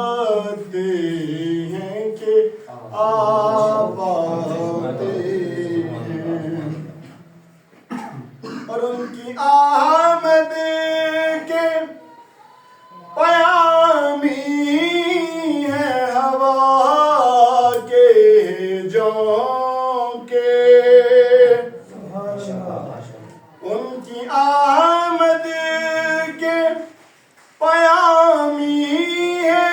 آتے ہیں کہ آپ آتے ہیں، اور ان کی آمد کے پیامی ہے ہوا کے جھونکے، ان کی آمد کے پیامی ہے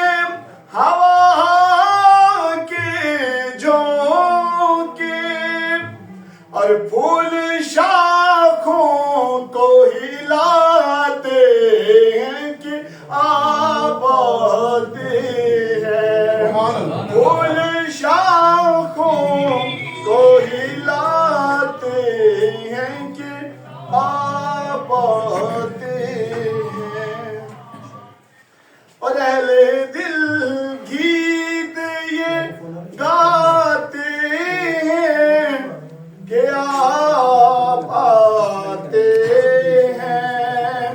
ہوا کے جھونکے، اور پھول شاخوں کو ہلاتے ہیں کہ آپ آتے ہیں، پھول شاخوں کو ہلاتے ہیں کہ آپ آتے ہیں، اور اہل دل گیت یہ گاتے ہیں کہ آپ آتے ہیں،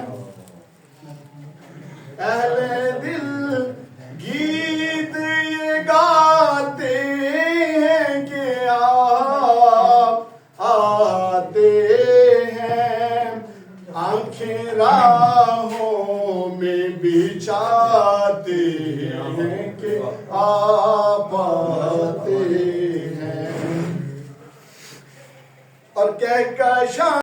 اہل دل گیت یہ گاتے ہیں کہ آپ آتے ہیں، آنکھیں راہوں میں بچھاتے ہیں کہ آپ آتے ہیں، اور کہکشاں